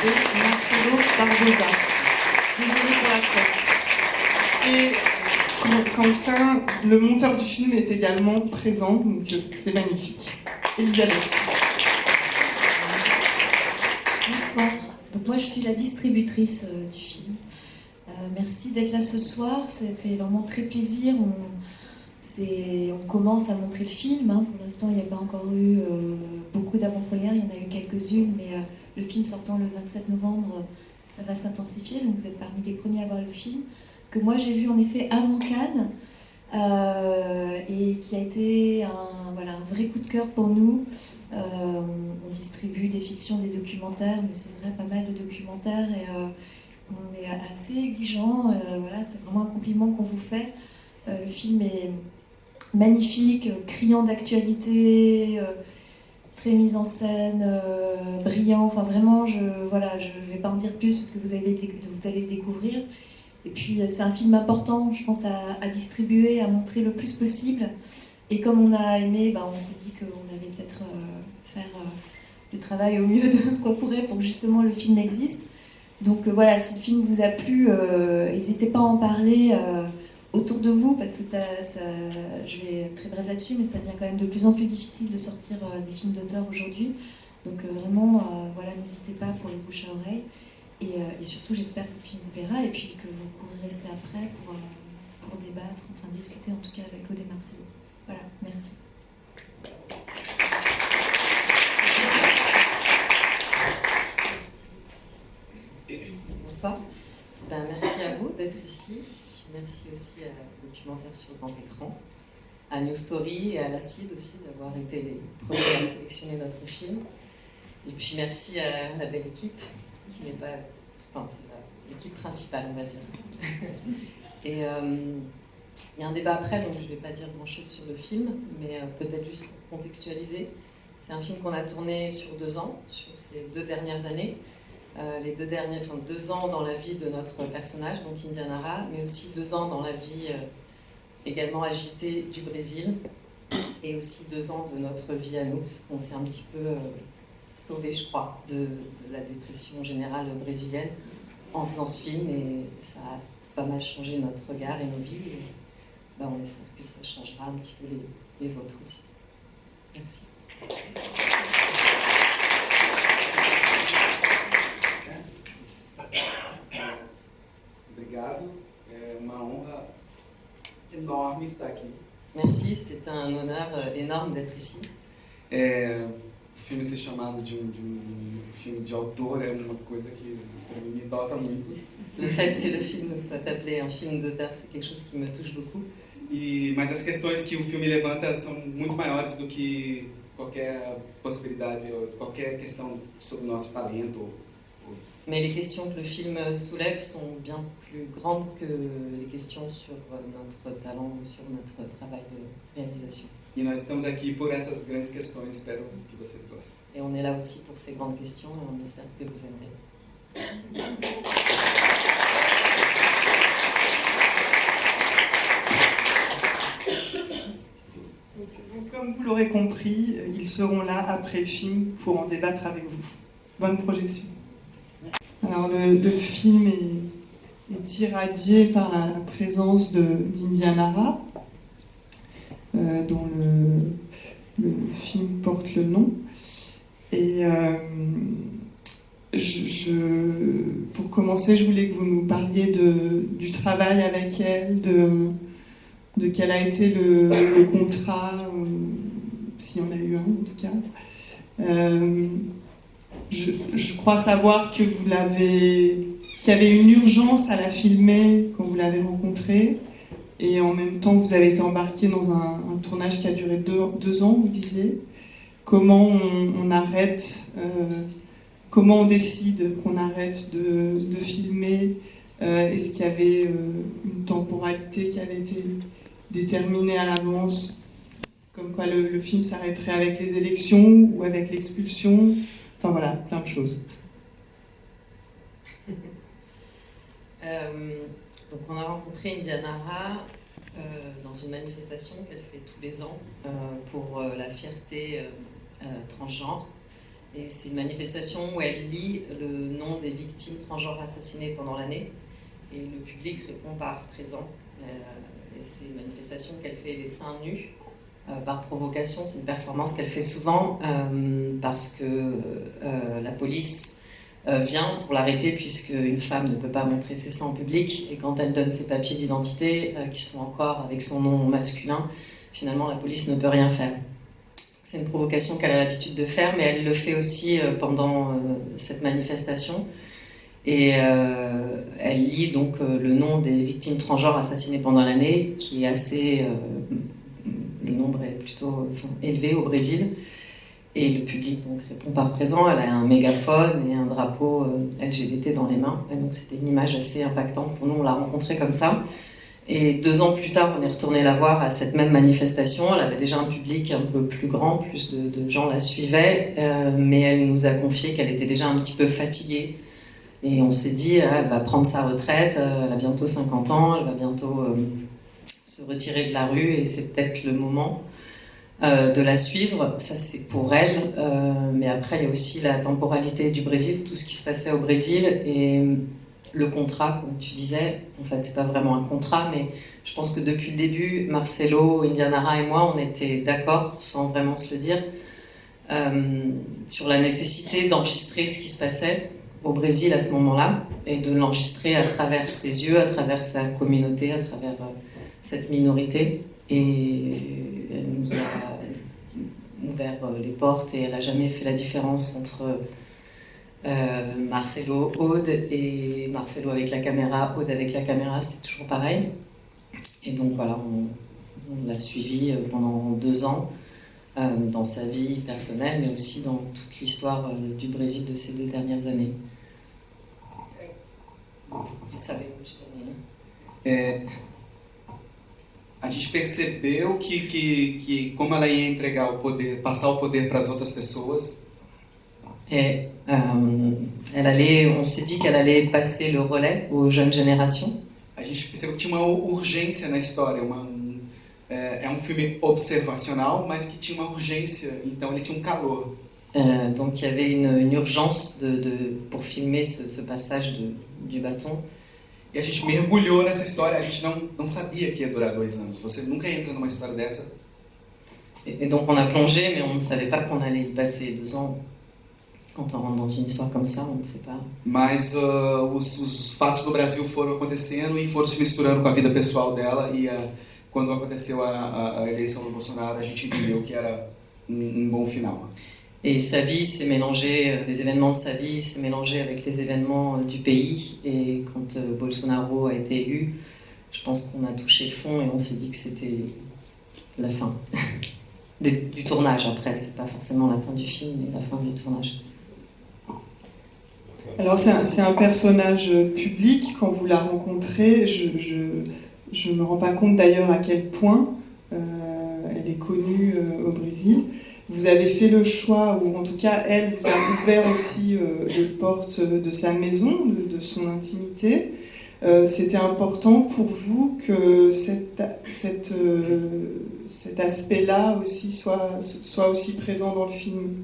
et Marcelo Barbosa. Désolée pour l'accent. Et Quentin, le monteur du film, est également présent, donc c'est magnifique. Elisabeth. Bonsoir. Donc moi je suis la distributrice du film. Merci d'être là ce soir, ça fait vraiment très plaisir. On commence à montrer le film. Pour l'instant, il n'y a pas encore eu beaucoup d'avant-premières, il y en a eu quelques-unes, mais le film sortant le 27 novembre, ça va s'intensifier. Donc vous êtes parmi les premiers à voir le film, que moi j'ai vu en effet avant Cannes, et qui a été un vrai coup de cœur pour nous. On distribue des fictions, des documentaires, mais c'est vrai, pas mal de documentaires, et on est assez exigeant. C'est vraiment un compliment qu'on vous fait. Le film est magnifique, criant d'actualité, très mis en scène, brillant. Enfin vraiment, je vais pas en dire plus parce que vous allez le découvrir. Et puis c'est un film important, je pense, à distribuer, à montrer le plus possible. Et comme on a aimé, on s'est dit qu'on allait peut-être faire le travail au mieux de ce qu'on pourrait pour que justement le film existe. Donc si le film vous a plu, n'hésitez pas à en parler autour de vous, parce que je vais être très brève là-dessus, mais ça devient quand même de plus en plus difficile de sortir des films d'auteur aujourd'hui. Donc n'hésitez pas pour le bouche à oreille. Et surtout, j'espère que le film vous plaira, et puis que vous pourrez rester après pour débattre, enfin discuter en tout cas avec Aude et Marcelo. Voilà, merci. Bonsoir. Merci à vous d'être ici. Merci aussi à Documentaire sur grand écran, à New Story et à la CID aussi d'avoir été les premiers à sélectionner notre film. Et puis merci à la belle équipe, qui n'est pas... Enfin, c'est l'équipe principale, on va dire. Et il y a un débat après, donc je ne vais pas dire grand-chose sur le film, mais peut-être juste pour contextualiser. C'est un film qu'on a tourné sur 2 ans, sur ces 2 dernières années. 2 ans dans la vie de notre personnage, donc Indianara, mais aussi 2 ans dans la vie également agitée du Brésil, et aussi 2 ans de notre vie à nous, parce qu'on s'est un petit peu sauvé, je crois, de la dépression générale brésilienne en faisant ce film, et ça a pas mal changé notre regard et nos vies, et on espère que ça changera un petit peu les vôtres aussi. Merci. Obrigado, é uma honra enorme estar aqui. Merci, c'est un honneur énorme d'être ici. O filme ser chamado de filme de autor é uma coisa que para mim me toca muito. Le fait que le film soit appelé un film d'auteur, c'est quelque chose qui me touche beaucoup. Mas as questões que o filme levanta são muito maiores do que qualquer possibilidade, ou qualquer questão sobre o nosso talento. Mais les questions que le film soulève sont bien plus grandes que les questions sur notre talent ou sur notre travail de réalisation. E nós estamos aqui por essas grandes questões, espero que vocês gostem. Et on est là aussi pour ces grandes questions, et on espère que vous aimerez. Comme vous l'aurez compris, ils seront là après le film pour en débattre avec vous. Bonne projection. Alors le film est irradié par la présence d'Indianara, dont le film porte le nom. Et pour commencer, je voulais que vous nous parliez du travail avec elle, de quel a été le contrat, si on a eu un en tout cas. Je crois savoir que qu'il y avait une urgence à la filmer quand vous l'avez rencontrée, et en même temps vous avez été embarqué dans un tournage qui a duré 2 ans, vous disiez. Comment on arrête, comment on décide qu'on arrête de filmer? Est-ce qu'il y avait une temporalité qui avait été déterminée à l'avance, comme quoi le film s'arrêterait avec les élections ou avec l'expulsion? Enfin voilà, plein de choses. Donc on a rencontré Indianara dans une manifestation qu'elle fait tous les ans pour la fierté transgenre. Et c'est une manifestation où elle lit le nom des victimes transgenres assassinées pendant l'année. Et le public répond par présent. Et c'est une manifestation qu'elle fait les seins nus, par provocation. C'est une performance qu'elle fait souvent parce que la police vient pour l'arrêter puisque une femme ne peut pas montrer ses seins en public. Et quand elle donne ses papiers d'identité, qui sont encore avec son nom masculin, finalement la police ne peut rien faire. C'est une provocation qu'elle a l'habitude de faire, mais elle le fait aussi pendant cette manifestation. Et elle lit donc le nom des victimes transgenres assassinées pendant l'année, qui est assez... le nombre est plutôt élevé au Brésil. Et le public donc répond par présent. Elle a un mégaphone et un drapeau LGBT dans les mains. Et donc c'était une image assez impactante. Pour nous, on l'a rencontrée comme ça. Et 2 ans plus tard, on est retourné la voir à cette même manifestation. Elle avait déjà un public un peu plus grand, plus de gens la suivaient, mais elle nous a confié qu'elle était déjà un petit peu fatiguée. Et on s'est dit, elle va prendre sa retraite, elle a bientôt 50 ans, elle va bientôt se retirer de la rue, et c'est peut-être le moment de la suivre. Ça, c'est pour elle. Mais après, il y a aussi la temporalité du Brésil, tout ce qui se passait au Brésil, et le contrat, comme tu disais, en fait, c'est pas vraiment un contrat, mais je pense que depuis le début, Marcelo, Indianara et moi, on était d'accord, sans vraiment se le dire, sur la nécessité d'enregistrer ce qui se passait au Brésil à ce moment-là, et de l'enregistrer à travers ses yeux, à travers sa communauté, à travers cette minorité. Et elle nous a ouvert les portes, et elle n'a jamais fait la différence entre Marcelo, Aude, et Marcelo avec la caméra, Aude avec la caméra, c'était toujours pareil. Et donc voilà, on l'a suivi pendant 2 ans dans sa vie personnelle, mais aussi dans toute l'histoire du Brésil de ces 2 dernières années. Vous savez, a gente percebeu que como ela ia entregar o poder, passar o poder para as outras pessoas. Et on s'est dit qu'elle allait passer le relais aux jeunes générations. A gente percebeu que tinha uma urgência na história, é um filme observacional, mas que tinha uma urgência, então ele tinha um calor. Donc il y avait une urgence pour filmer ce passage du bâton. E a gente mergulhou nessa história, a gente não sabia que ia durar 2 anos. Você nunca entra numa história dessa. Et donc on a plongé, mais on ne savait pas qu'on allait y passer 2 ans. Quand on rentre dans une histoire comme ça, on ne sait pas. Mas os fatos do Brasil foram acontecendo e foram se misturando com a vida pessoal dela, e quando aconteceu a eleição do Bolsonaro, a gente entendeu que era bom final. Et sa vie s'est mélangée, les événements de sa vie s'est mélangé avec les événements du pays. Et quand Bolsonaro a été élu, je pense qu'on a touché le fond et on s'est dit que c'était la fin du tournage. Après, c'est pas forcément la fin du film, mais la fin du tournage. Alors c'est un personnage public. Quand vous la rencontrez, je me rends pas compte d'ailleurs à quel point elle est connue au Brésil. Vous avez fait le choix, ou en tout cas elle vous a ouvert aussi les portes de sa maison, de son intimité. C'était important pour vous que cet aspect-là aussi soit aussi présent dans le film?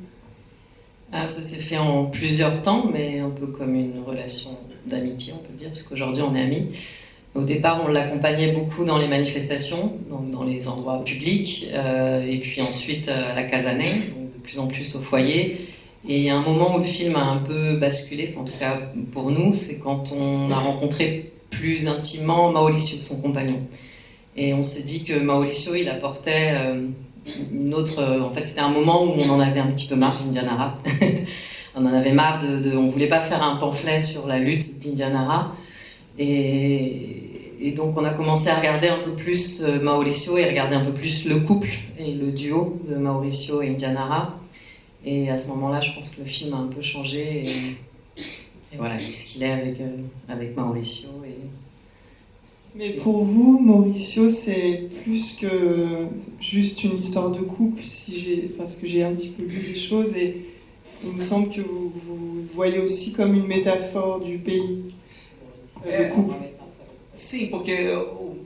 Alors ça s'est fait en plusieurs temps, mais un peu comme une relation d'amitié, on peut dire, parce qu'aujourd'hui on est amis. Au départ, on l'accompagnait beaucoup dans les manifestations, donc dans les endroits publics, et puis ensuite à la Casanay, donc de plus en plus au foyer. Et il y a un moment où le film a un peu basculé, enfin, en tout cas pour nous, c'est quand on a rencontré plus intimement Mauricio, son compagnon. Et on s'est dit que Mauricio, il apportait une autre... en fait, c'était un moment où on en avait un petit peu marre d'Indianara. On en avait marre on voulait pas faire un pamphlet sur la lutte d'Indianara. Et donc on a commencé à regarder un peu plus Mauricio et regarder un peu plus le couple et le duo de Mauricio et Indianara. Et à ce moment-là, je pense que le film a un peu changé. Et voilà, il est ce qu'il est avec Mauricio. Mais pour vous, Mauricio, c'est plus que juste une histoire de couple, parce que j'ai un petit peu lu des choses, et il me semble que vous voyez aussi comme une métaphore du pays, le couple. Sim, porque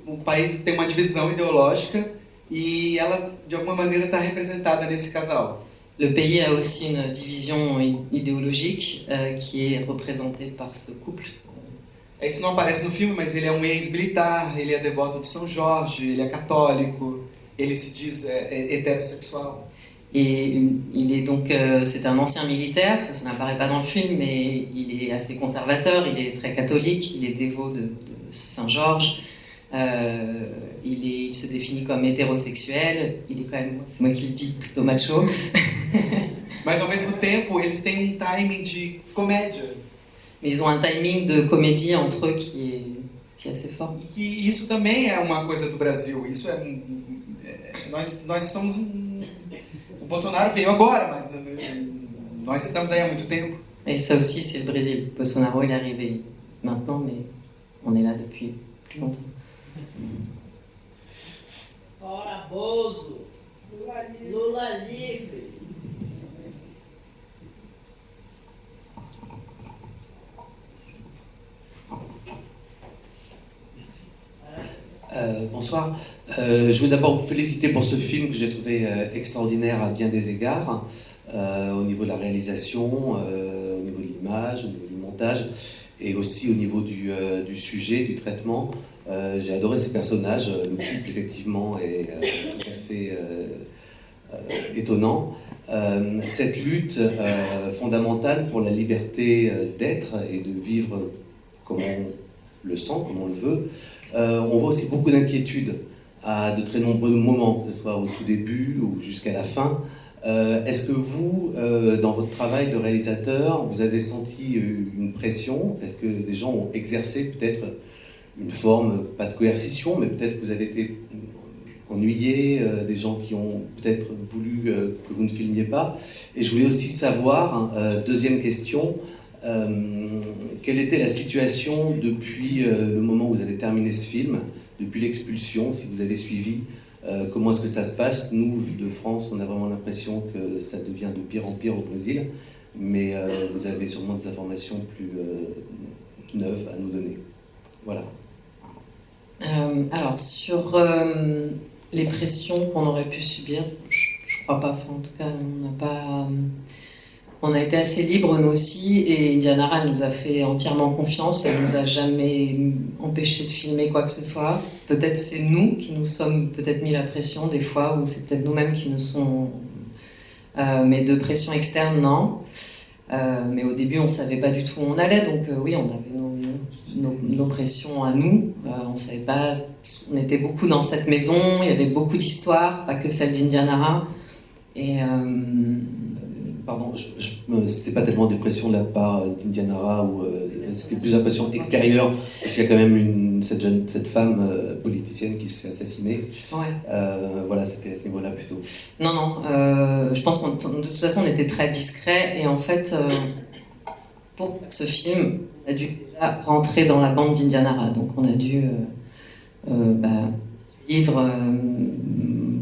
o país tem uma divisão ideológica e ela, de alguma maneira, está representada nesse casal. Le pays a aussi une division idéologique qui est représentée par ce couple. Isso não aparece no filme, mas ele é um ex-militar, ele é devoto de São Jorge, ele é católico, ele se diz heterossexual. Et il est donc, c'est un ancien militaire, ça n'apparaît pas dans le film, mais il est assez conservateur, il est très catholique, il est dévot de Saint-Georges, il se définit comme hétérosexuel, il est quand même, c'est moi qui le dis, plutôt macho. Mas ao mesmo tempo, eles têm um timing de comédia. Mais ils ont un timing de comédie entre eux qui est assez fort. E isso também é uma coisa do Brasil. Isso nós somos O Bolsonaro veio agora, mas nós estamos aí há muito tempo. Et ça aussi, c'est le Brésil. Bolsonaro, il est arrivé maintenant, mais on est là depuis plus longtemps. Fora Bozo! Lula livre! Bonsoir. Je veux d'abord vous féliciter pour ce film que j'ai trouvé extraordinaire à bien des égards, au niveau de la réalisation, au niveau de l'image, au niveau du montage, et aussi au niveau du sujet, du traitement. J'ai adoré ces personnages. Le couple, effectivement, est tout à fait étonnant. Cette lutte fondamentale pour la liberté d'être et de vivre comme on le sent, comme on le veut. On voit aussi beaucoup d'inquiétudes à de très nombreux moments, que ce soit au tout début ou jusqu'à la fin. Est-ce que vous, dans votre travail de réalisateur, vous avez senti une pression? Est-ce que des gens ont exercé peut-être une forme, pas de coercition, mais peut-être que vous avez été ennuyé, des gens qui ont peut-être voulu que vous ne filmiez pas? Et je voulais aussi savoir, deuxième question, quelle était la situation depuis le moment où vous avez terminé ce film, depuis l'expulsion, si vous avez suivi, comment est-ce que ça se passe? Nous, de France, on a vraiment l'impression que ça devient de pire en pire au Brésil, mais vous avez sûrement des informations plus neuves à nous donner. Voilà. Alors, sur les pressions qu'on aurait pu subir, je crois pas, enfin, en tout cas, on n'a pas... On a été assez libres, nous aussi, et Indiana Ra nous a fait entièrement confiance. Elle nous a jamais empêché de filmer quoi que ce soit. Peut-être c'est nous qui nous sommes peut-être mis la pression des fois, ou c'est peut-être nous-mêmes qui nous sont... mais de pression externe, non. Mais au début, on savait pas du tout où on allait, donc oui, on avait nos pressions à nous. On savait pas... On était beaucoup dans cette maison, il y avait beaucoup d'histoires, pas que celle d'Indiana Ra. Et... Pardon, c'était pas tellement des pressions de la part d'Indiana Ra, ou c'était plus une pression extérieure, parce qu'il y a quand même cette femme politicienne qui se fait assassiner. Ouais. Voilà, c'était à ce niveau-là plutôt. Non, je pense que de toute façon on était très discrets, et en fait, pour ce film, on a dû déjà rentrer dans la bande d'Indiana Ra, donc on a dû suivre,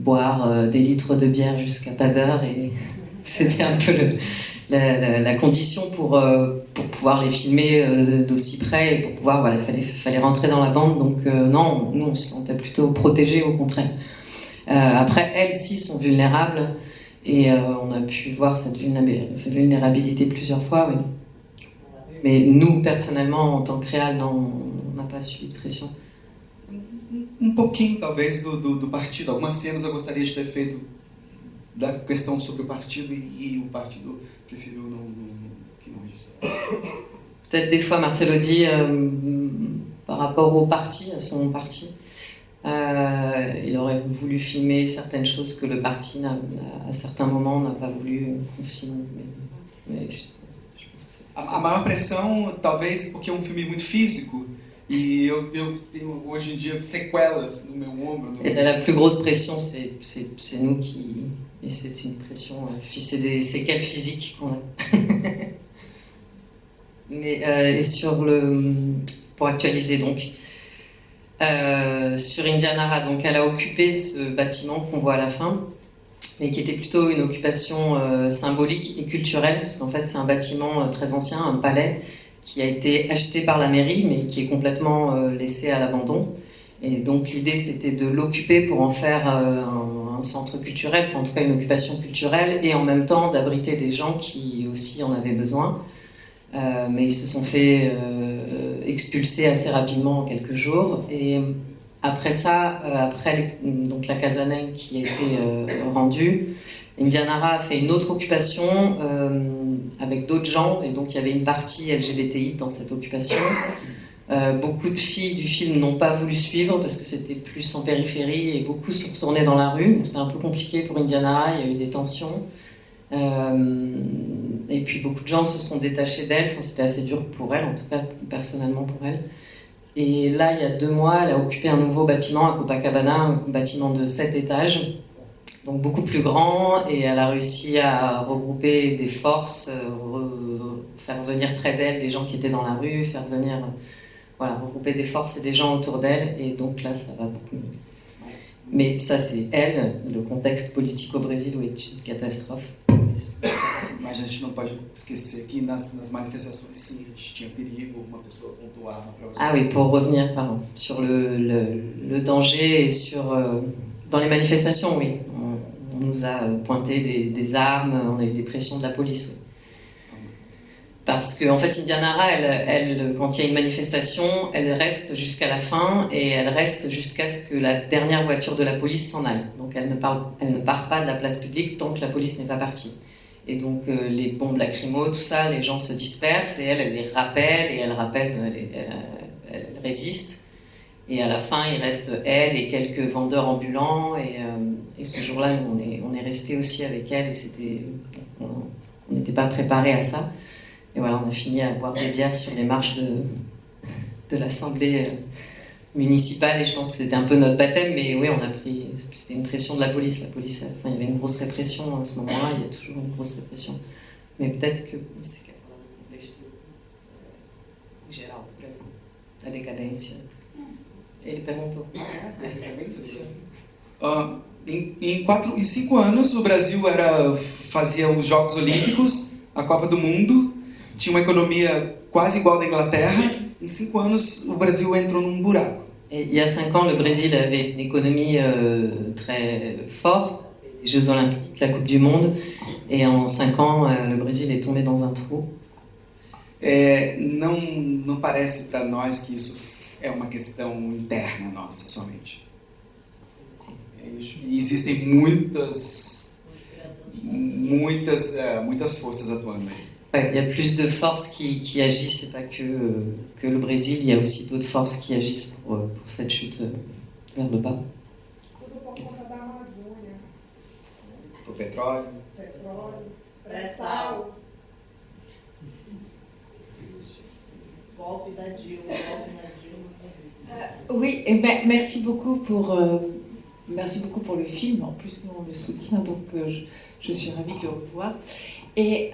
boire des litres de bière jusqu'à pas d'heure, et c'était un peu la condition pour pouvoir les filmer d'aussi près, et pour pouvoir, voilà, il fallait rentrer dans la bande. Donc non, nous on se sentait plutôt protégés, au contraire. Après, elles si sont vulnérables, et on a pu voir cette vulnérabilité plusieurs fois, oui. Mais nous, personnellement, en tant que réal, non, on n'a pas subi de pression. Pouquinho, talvez, do partido. Algumas cenas eu gostaria de ter feito da questão sobre o partido, e o partido preferiu que não registrasse. Peut-être des fois, Marcelo dit, par rapport au parti, à son parti, il aurait voulu filmer certaines choses que le parti, à certains moments, n'a pas voulu qu'on filme. Mais je pense que c'est... A maior pressão, talvez, porque é um filme muito físico, e eu tenho hoje em dia sequelas no meu ombro. La plus grosse pression, c'est nous qui... Et c'est une pression, c'est des séquelles physiques qu'on a. Mais et pour actualiser donc, sur Indiana Ra, donc elle a occupé ce bâtiment qu'on voit à la fin, mais qui était plutôt une occupation symbolique et culturelle, parce qu'en fait c'est un bâtiment très ancien, un palais, qui a été acheté par la mairie, mais qui est complètement laissé à l'abandon. Et donc l'idée c'était de l'occuper pour en faire un centre culturel, enfin en tout cas une occupation culturelle, et en même temps d'abriter des gens qui aussi en avaient besoin. Mais ils se sont fait expulser assez rapidement en quelques jours. Et après ça, donc la Casanane qui a été rendue, Indianara a fait une autre occupation avec d'autres gens, et donc il y avait une partie LGBTI dans cette occupation. Beaucoup de filles du film n'ont pas voulu suivre parce que c'était plus en périphérie et beaucoup sont retournées dans la rue. Donc c'était un peu compliqué pour Indianara, il y a eu des tensions. Et puis beaucoup de gens se sont détachés d'elle, enfin, c'était assez dur pour elle, en tout cas personnellement pour elle. Et là, il y a 2 mois, elle a occupé un nouveau bâtiment à Copacabana, un bâtiment de 7 étages, donc beaucoup plus grand, et elle a réussi à regrouper des forces, faire venir près d'elle des gens qui étaient dans la rue, faire venir, regrouper des forces et des gens autour d'elle, et donc là, ça va beaucoup mieux. Mais ça, c'est elle, le contexte politique au Brésil où est une catastrophe. Mas a gente não pode esquecer que nas manifestações, sim, a gente tinha perigo, uma pessoa apontou a arma para você. Ah oui, pour revenir sur le danger et sur... dans les manifestations, oui. On nous a pointé des armes, on a eu des pressions de la police. Oui. Parce qu'en fait, Indianara, elle, quand il y a une manifestation, elle reste jusqu'à la fin et elle reste jusqu'à ce que la dernière voiture de la police s'en aille. Donc elle ne part pas de la place publique tant que la police n'est pas partie. Et donc les bombes lacrymo, tout ça, les gens se dispersent et elle les rappelle et elle résiste. Et à la fin, il reste elle et quelques vendeurs ambulants. Et ce jour-là, on est resté aussi avec elle et on n'était pas préparés à ça. Et voilà, on a fini à boire des bières sur les marches de l'Assemblée municipale et je pense que c'était un peu notre baptême, mais oui, c'était une pression de la police. Il y avait une grosse répression à ce moment-là, il y a toujours une grosse répression. Mais peut-être que c'est um contexto geral do Brasil, a decadência. Ele perguntou. Em 5 anos, o Brasil fazia os Jogos Olímpicos, a Copa do Mundo, tinha uma economia quase igual à da Inglaterra. Em 5 anos, o Brasil entrou num buraco. Et il y a 5 ans, le Brésil avait une économie très forte, les Jeux Olympiques, la Coupe du Monde, et en 5 ans, le Brésil est tombé dans un trou. Não parece para nós que isso é uma questão interna nossa somente. E existem muitas forças atuando aí. Ouais, il y a plus de forces qui agissent, c'est pas que le Brésil, il y a aussi d'autres forces qui agissent pour cette chute vers le bas. Tudo por conta da Amazônia. Pro petróleo. Pré-sal. Volte da Dilma, volte na Dilma. Oui, merci beaucoup pour le film. En plus, nous, on le soutient, donc je suis ravie de le revoir. Et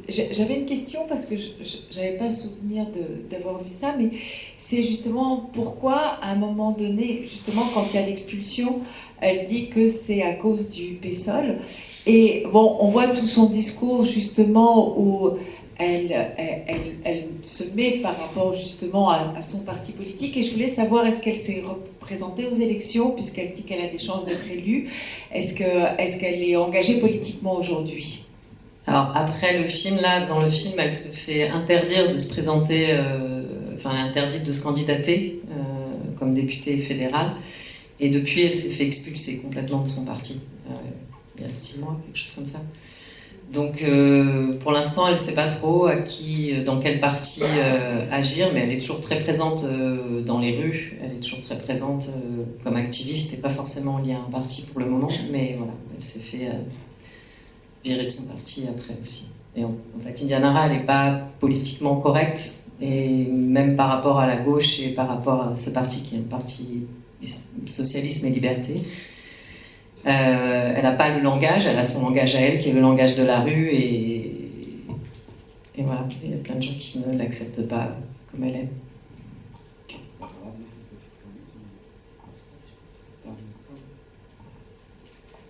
j'avais une question parce que je n'avais pas souvenir d'avoir vu ça, mais c'est justement pourquoi, à un moment donné, justement, quand il y a l'expulsion, elle dit que c'est à cause du PSOL. Et bon, on voit tout son discours, justement, où elle se met par rapport justement à son parti politique, et je voulais savoir, est-ce qu'elle s'est représentée aux élections, puisqu'elle dit qu'elle a des chances d'être élue, est-ce qu'elle est engagée politiquement aujourd'hui? Alors après le film, dans le film, elle se fait interdire de se présenter, elle est interdite de se candidater comme députée fédérale, et depuis elle s'est fait expulser complètement de son parti, il y a 6 mois, quelque chose comme ça. Donc pour l'instant, elle ne sait pas trop dans quel parti agir, mais elle est toujours très présente dans les rues, elle est toujours très présente comme activiste et pas forcément liée à un parti pour le moment, mais voilà, elle s'est fait virer de son parti après aussi. Et en fait, Indianara, elle n'est pas politiquement correcte, et même par rapport à la gauche et par rapport à ce parti qui est un parti socialisme et liberté. Elle n'a pas le langage, elle a son langage à elle qui est le langage de la rue et voilà, il y a plein de gens qui ne l'acceptent pas comme elle est.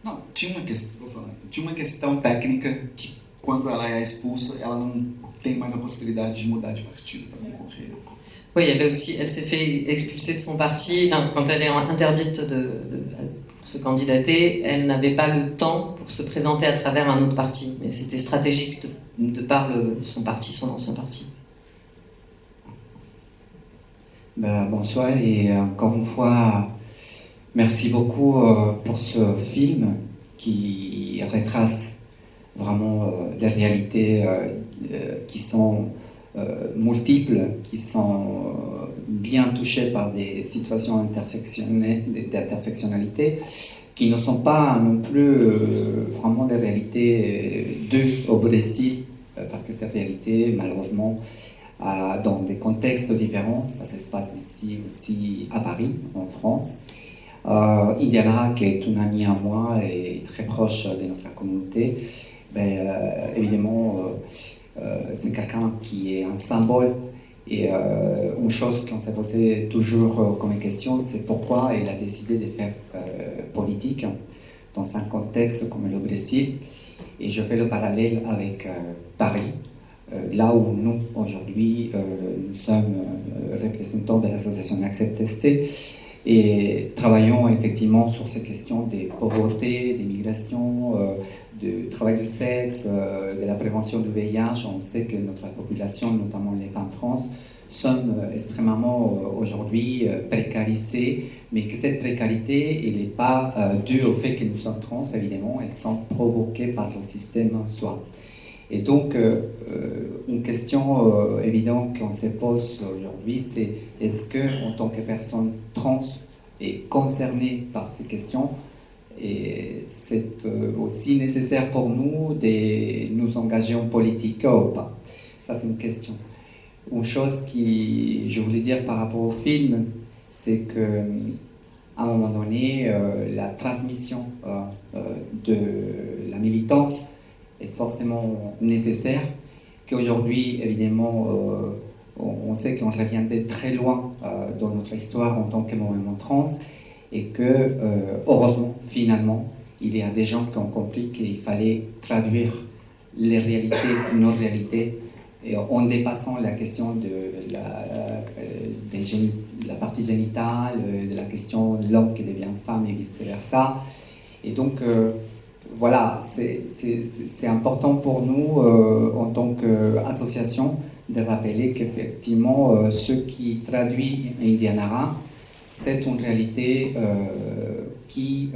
Não, tinha uma questão técnica que quando ela é expulsa, ela não tem mais a possibilidade de mudar de partido para concorrer. Oui, il y avait aussi, elle s'est fait expulser de son parti, quand elle est interdite pour se candidater, elle n'avait pas le temps pour se présenter à travers un autre parti. Mais c'était stratégique de par son parti, son ancien parti. Bonsoir et encore une fois, merci beaucoup pour ce film qui retrace vraiment des réalités qui sont multiples, qui sont bien touchées par des situations d'intersectionnalité, qui ne sont pas non plus vraiment des réalités au Brésil, parce que cette réalité, malheureusement, dans des contextes différents, ça se passe ici aussi à Paris, en France. Indiana, qui est une amie à moi et très proche de notre communauté, évidemment, c'est quelqu'un qui est un symbole. Et une chose qu'on s'est posée toujours comme question, c'est pourquoi elle a décidé de faire politique dans un contexte comme le Brésil. Et je fais le parallèle avec Paris. Là où nous, aujourd'hui, nous sommes représentants de l'association Accept-ST et travaillons effectivement sur ces questions de pauvreté, d'immigration, de travail de sexe, de la prévention du VIH. On sait que notre population, notamment les femmes trans, sont extrêmement aujourd'hui précarisées, mais que cette précarité, elle n'est pas due au fait que nous sommes trans, évidemment, elles sont provoquées par le système en soi. Et donc, une question évidente qu'on se pose aujourd'hui, c'est est-ce que, en tant que personne trans et concernée par ces questions, et c'est aussi nécessaire pour nous de nous engager en politique ou pas? Ça, c'est une question. Une chose que je voulais dire par rapport au film, c'est que à un moment donné, la transmission de la militance est forcément nécessaire, qu'aujourd'hui, évidemment, on sait qu'on revient de très loin dans notre histoire en tant que mouvement trans, et que, heureusement, finalement, il y a des gens qui ont compris qu'il fallait traduire les réalités, nos réalités, et en dépassant la question de la partie génitale, de la question de l'homme qui devient femme et vice-versa. Et donc, voilà, c'est important pour nous, en tant qu'association, de rappeler qu'effectivement, ce qui traduit Indianara, c'est une réalité qui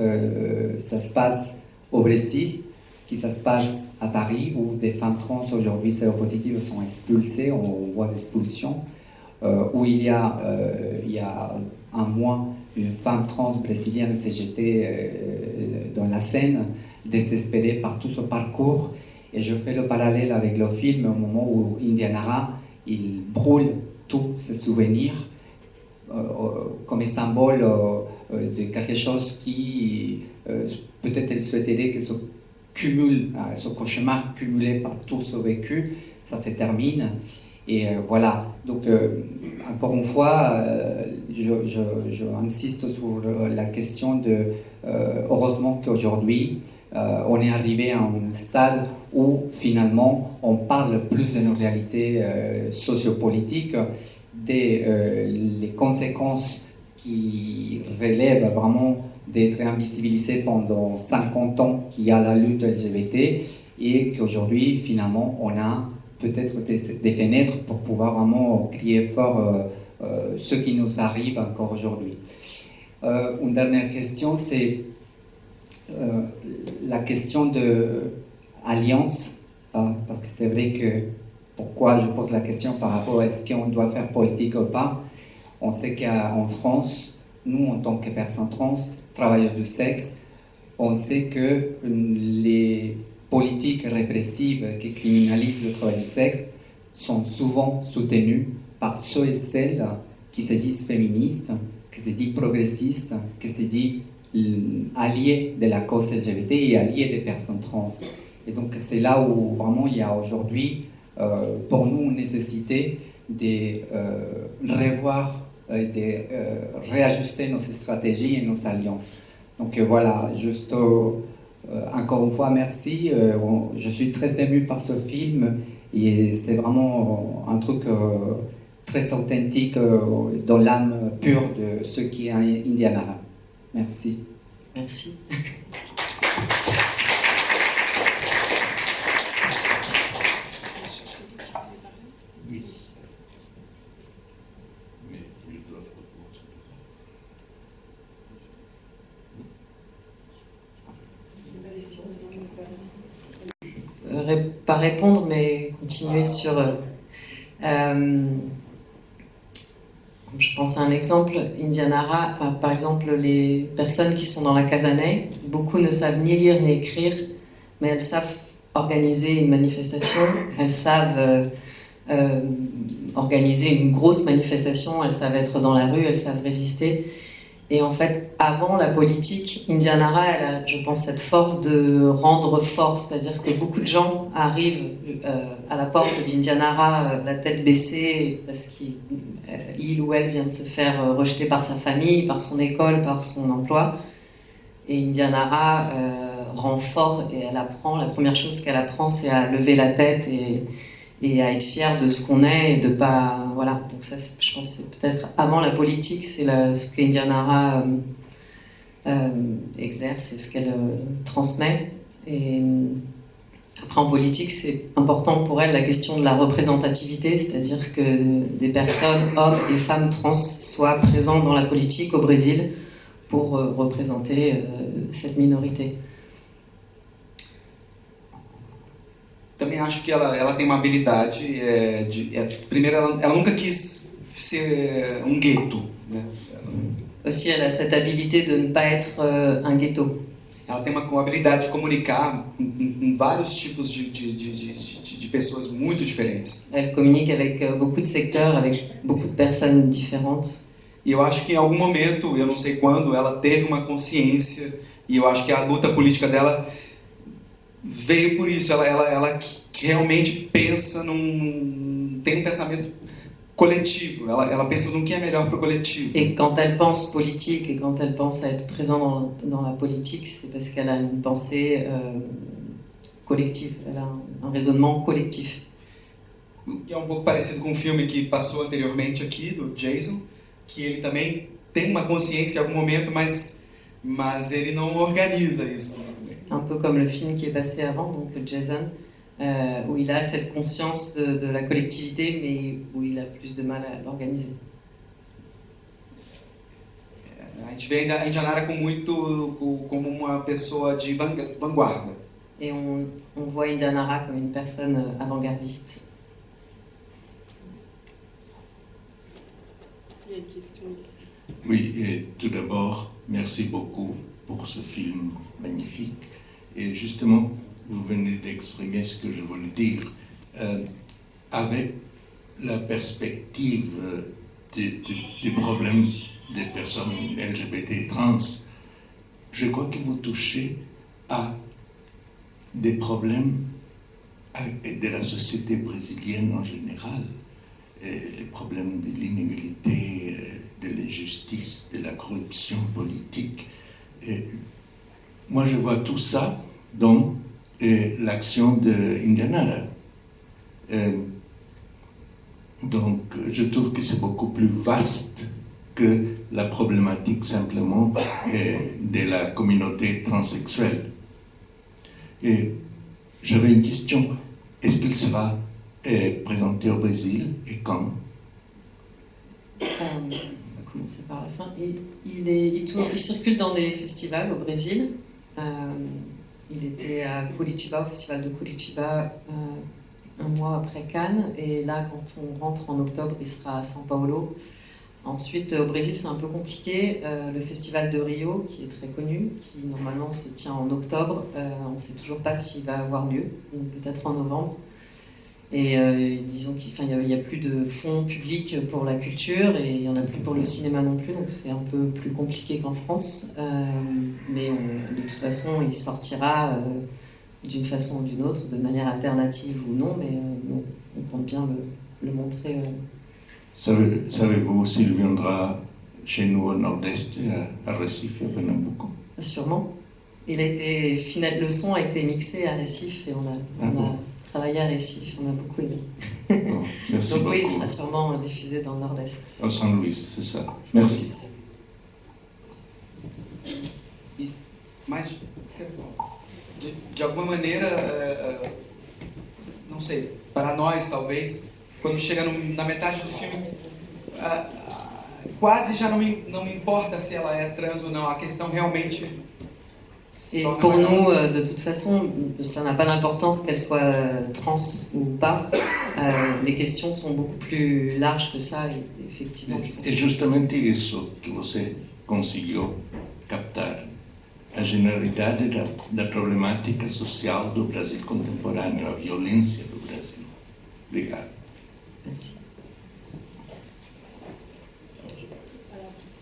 ça se passe au Brésil, qui ça se passe à Paris, où des femmes trans aujourd'hui séropositives sont expulsées, on voit l'expulsion, où il y a un mois, une femme trans brésilienne s'est jetée dans la Seine, désespérée par tout ce parcours. Et je fais le parallèle avec le film au moment où Indianara, il brûle tous ses souvenirs comme un symbole de quelque chose qui peut-être elle souhaiterait que ce cauchemar cumulé par tout ce vécu, ça se termine. Et voilà, donc encore une fois, je insiste sur la question de, heureusement qu'aujourd'hui, on est arrivé à un stade où finalement on parle plus de nos réalités sociopolitiques, des conséquences qui relèvent vraiment d'être invisibilisées pendant 50 ans qu'il y a la lutte LGBT, et qu'aujourd'hui finalement on a peut-être des fenêtres pour pouvoir vraiment crier fort ce qui nous arrive encore aujourd'hui. Une dernière question, c'est la question de alliance, parce que c'est vrai que pourquoi je pose la question par rapport à est-ce qu'on doit faire politique ou pas. On sait qu'en France, nous en tant que personnes trans, travailleurs du sexe, on sait que les politiques répressives qui criminalisent le travail du sexe sont souvent soutenues par ceux et celles qui se disent féministes, qui se disent progressistes, qui se disent alliés de la cause LGBT et alliés des personnes trans. Et donc c'est là où vraiment il y a aujourd'hui pour nous une nécessité de revoir, de réajuster nos stratégies et nos alliances. Donc voilà, juste encore une fois merci. Je suis très ému par ce film et c'est vraiment un truc très authentique dans l'âme pure de ce qui est Indianara. Merci. Merci. Oui. Pas répondre, mais continuer sur... je pense à un exemple, Indianara, par exemple, les personnes qui sont dans la Casanay, beaucoup ne savent ni lire ni écrire, mais elles savent organiser une manifestation, elles savent organiser une grosse manifestation, elles savent être dans la rue, elles savent résister. Et en fait, avant la politique, Indianara, elle a, je pense, cette force de rendre fort, c'est-à-dire que beaucoup de gens arrivent à la porte d'Indianara, la tête baissée, parce qu'il ou elle vient de se faire rejeter par sa famille, par son école, par son emploi. Et Indianara rend fort et elle apprend, la première chose qu'elle apprend, c'est à lever la tête et à être fière de ce qu'on est et de pas... Voilà, donc ça, je pense que c'est peut-être avant la politique, c'est ce que Indianara exerce et ce qu'elle transmet. Et après, en politique, c'est important pour elle la question de la représentativité, c'est-à-dire que des personnes, hommes et femmes trans, soient présents dans la politique au Brésil pour représenter cette minorité. Também acho que ela tem uma habilidade primeiro, ela nunca quis ser gueto, né? Aussi, elle a cette habilité de ne pas être un ghetto. Ela tem uma habilidade de comunicar com vários tipos de pessoas muito diferentes. Elle communique avec beaucoup de secteurs, avec beaucoup de personnes différentes. E eu acho que em algum momento, eu não sei quando, ela teve uma consciência, e eu acho que a luta política dela veio por isso. Ela realmente pensa tem um pensamento coletivo. Ela pensa no que é melhor para o coletivo. Et quand elle pense politique et quand elle pense à être présent dans la politique, c'est parce qu'elle a une pensée collective. Elle a un raisonnement collectif. Que é um pouco parecido com um filme que passou anteriormente aqui, do Jason, que ele também tem uma consciência em algum momento, mas ele não organiza isso. Un peu comme le film qui est passé avant, donc Jason, où il a cette conscience de la collectivité, mais où il a plus de mal à l'organiser. A gente vê a Indianara como uma pessoa de vanguarda. Et on voit Indianara comme une personne avant-gardiste. Il y a une question ici. Oui, et tout d'abord, merci beaucoup pour ce film magnifique. Et justement, vous venez d'exprimer ce que je voulais dire. Avec la perspective des problèmes des personnes LGBT trans, je crois que vous touchez à des problèmes de la société brésilienne en général. Les problèmes de l'inégalité, de l'injustice, de la corruption politique. Moi, je vois tout ça dans l'action d'Indianara. Donc, je trouve que c'est beaucoup plus vaste que la problématique simplement de la communauté transsexuelle. Et j'avais une question. Est-ce qu'il sera présenté au Brésil et quand? On va commencer par la fin. Il circule dans des festivals au Brésil. Il était à Curitiba, au festival de Curitiba, un mois après Cannes. Et là, quand on rentre en octobre, il sera à São Paulo. Ensuite, au Brésil, c'est un peu compliqué. Le festival de Rio, qui est très connu, qui normalement se tient en octobre, on ne sait toujours pas s'il va avoir lieu, peut-être en novembre. Et disons qu'il n'y a plus de fonds publics pour la culture et il n'y en a plus pour le cinéma non plus, donc c'est un peu plus compliqué qu'en France. Mais de toute façon, il sortira d'une façon ou d'une autre, de manière alternative ou non, mais on compte bien le montrer. Savez-vous s'il viendra chez nous au Nord-Est, à Recife, à Pernambuco? Sûrement. Le son a été mixé à Recife et on a travaillé à Recife, on a beaucoup aimé. Bon, merci donc beaucoup. oui, il sera sûrement diffusé dans le Nord-Est. Au Saint-Louis, c'est ça. Merci. mas de alguma maneira, não sei, para nós talvez, quando chega na metade do filme, quase já não me importa se ela é trans ou não, a questão realmente... Et pour nous, de toute façon, ça n'a pas d'importance qu'elle soit trans ou pas. Les questions sont beaucoup plus larges que ça, et effectivement. É justamente isso que você conseguiu captar. A generalidade da problemática social do Brasil contemporâneo, a violência do Brasil. Obrigado. Merci.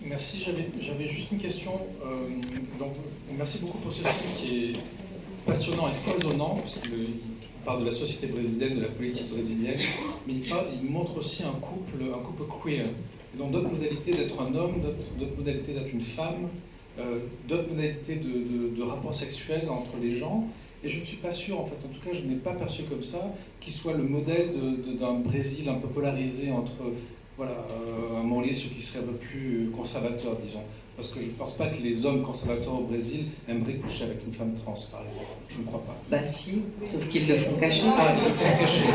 Merci, j'avais juste une question. Donc, merci beaucoup pour ce film qui est passionnant et foisonnant, parce qu'il parle de la société brésilienne, de la politique brésilienne, mais il montre aussi un couple queer, donc d'autres modalités d'être un homme, d'autres modalités d'être une femme, d'autres modalités de rapport sexuel entre les gens. Et je ne suis pas sûr, en fait, en tout cas, je n'ai pas perçu comme ça, qu'il soit le modèle d'un Brésil un peu polarisé entre... Voilà, un Maurice qui serait un peu plus conservateur, disons. Parce que je ne pense pas que les hommes conservateurs au Brésil aimeraient coucher avec une femme trans, par exemple. Je ne crois pas. Bah si, sauf qu'ils le font cacher. Ah, ils le font cacher.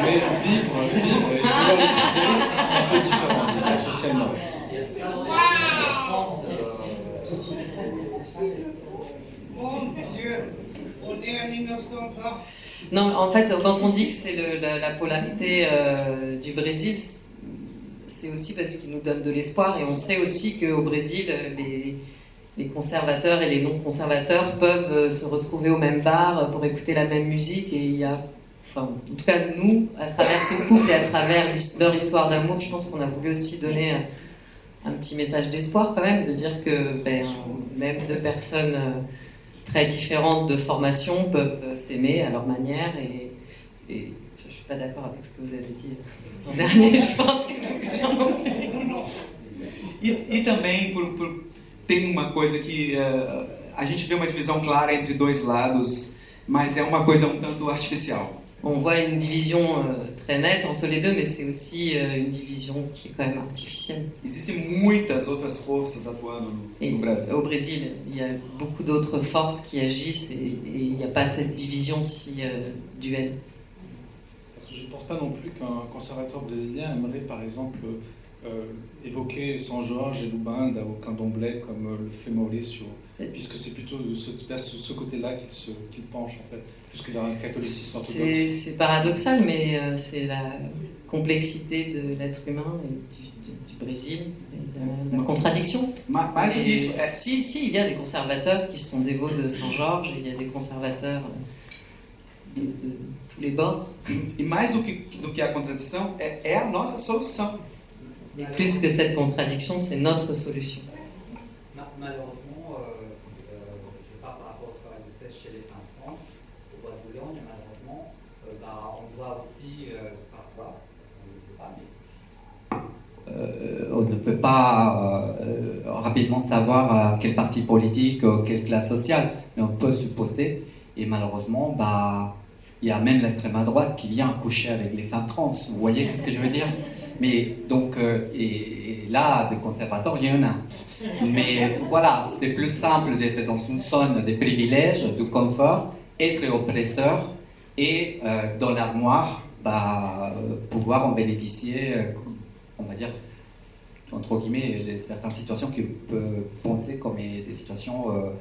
Mais vivre et pouvoir l'épouser, c'est un peu différent, disons, socialement. Mon Dieu, on est en 1920. Non, en fait, quand on dit que c'est la polarité du Brésil, c'est aussi parce qu'il nous donne de l'espoir, et on sait aussi qu'au Brésil, les conservateurs et les non-conservateurs peuvent se retrouver au même bar pour écouter la même musique, et il y a, enfin, en tout cas nous, à travers ce couple et à travers leur histoire d'amour, je pense qu'on a voulu aussi donner un petit message d'espoir quand même, de dire que même deux personnes très différentes de formation peuvent s'aimer à leur manière, et je ne suis pas d'accord avec ce que vous avez dit l'an dernier, je pense que beaucoup de gens n'ont plus. E também tem uma coisa que a gente vê uma divisão clara entre dois lados, mas é uma coisa um tanto artificial. On voit une division très nette entre les deux, mais c'est aussi une division qui est quand même artificielle. Existem muitas outras forças atuando no Brasil. Au Brésil, il y a beaucoup d'autres forces qui agissent, et il n'y a pas cette division si duelle. Parce que je ne pense pas non plus qu'un conservateur brésilien aimerait, par exemple, évoquer São Jorge et Lubanda ou Candomblé comme le fait Mauricio, puisque c'est plutôt de ce côté-là qu'il penche, en fait, plus que vers un catholicisme orthodoxe. C'est paradoxal, mais c'est la complexité de l'être humain et du Brésil, et de la contradiction. Si, il y a des conservateurs qui sont dévots de Saint-Georges, il y a des conservateurs de tous les bords. E mais do que a contradição, é a nossa solução. Et plus que cette contradiction, c'est notre solution. Malheureusement, je parle par rapport au travail de sexe chez les femmes trans, au bois de Boulogne, malheureusement, on doit aussi, parfois, on ne peut pas rapidement savoir quel parti politique, quelle classe sociale, mais on peut supposer, et malheureusement, il y a même l'extrême droite qui vient coucher avec les femmes trans. Vous voyez ce que je veux dire? Mais donc, et là, des conservateurs, il y en a. Mais voilà, c'est plus simple d'être dans une zone de privilèges, de confort, être oppresseur, et dans l'armoire, pouvoir en bénéficier, on va dire, entre guillemets, de certaines situations qu'on peut penser comme des situations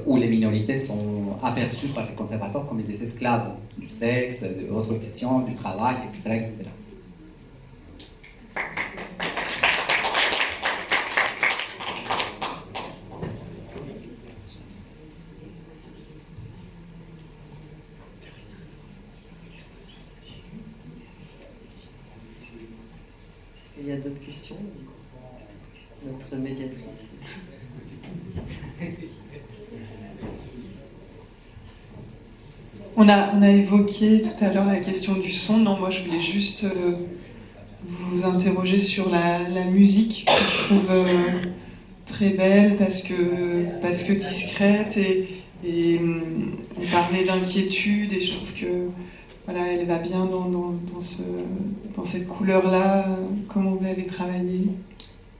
où les minorités sont aperçues par les conservateurs comme des esclaves du sexe, d'autres questions, du travail, etc., etc. Est-ce qu'il y a d'autres questions? Notre médiatrice. On a évoqué tout à l'heure la question du son. Non, moi je voulais juste vous interroger sur la musique, que je trouve très belle parce que discrète, et on parlait d'inquiétude, et je trouve que voilà, elle va bien dans cette couleur-là. Comment vous l'avez travaillée?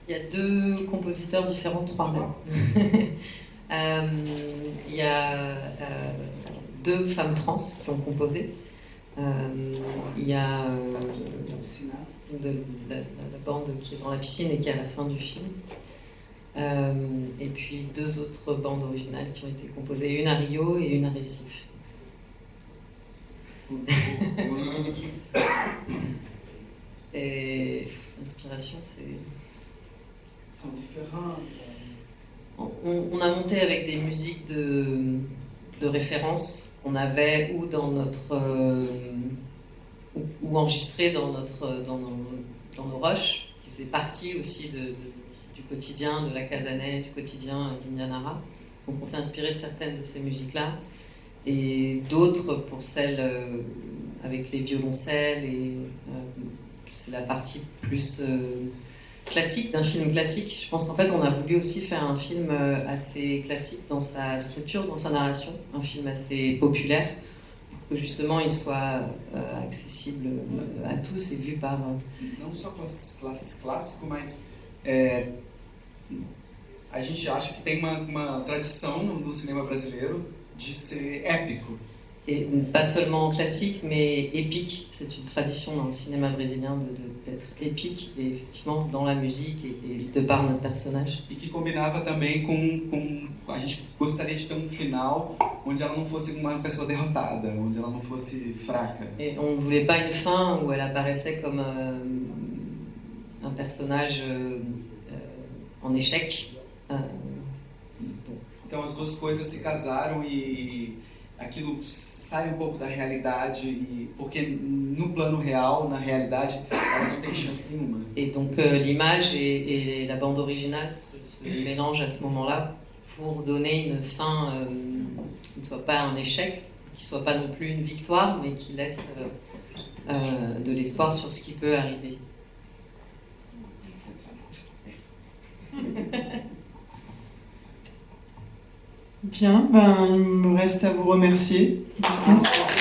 Il y a deux compositeurs différents, trois même. Il y a 2 femmes trans qui ont composé. Il y a la bande qui est dans la piscine et qui est à la fin du film. Et puis 2 autres bandes originales qui ont été composées, une à Rio et une à Recife. Et l'inspiration, c'est... Sont différents. On a monté avec des musiques de référence. On avait ou dans notre ou enregistré dans nos rushs, qui faisaient partie aussi du quotidien de la Casanay, du quotidien d'Indianara. Donc on s'est inspiré de certaines de ces musiques-là, et d'autres pour celles avec les violoncelles, et c'est la partie plus classique d'un film classique. Je pense qu'en fait on a voulu aussi faire un film assez classique dans sa structure, dans sa narration, un film assez populaire, pour que justement il soit accessible à tous et vu par... Não só clássico, mas a gente acha que tem uma tradição no cinema brasileiro de ser épico. Et pas seulement classique, mais épique. C'est une tradition dans le cinéma brésilien d'être épique, et effectivement dans la musique et de par notre personnage. E que combinava também com a gente gostaria de ter um final onde ela não fosse uma pessoa derrotada, onde ela não fosse fraca. Et on ne voulait pas une fin où elle apparaissait comme un personnage en échec. Então as 2 coisas se casaram e aquilo sai um pouco da realidade, porque no plano real, na realidade, ela não tem chance nenhuma. Et donc l'image et la bande originale se mélangent à ce moment-là pour donner une fin qui ne soit pas un échec, qui ne soit pas non plus une victoire, mais qui laisse de l'espoir sur ce qui peut arriver. Bien, il me reste à vous remercier. Merci.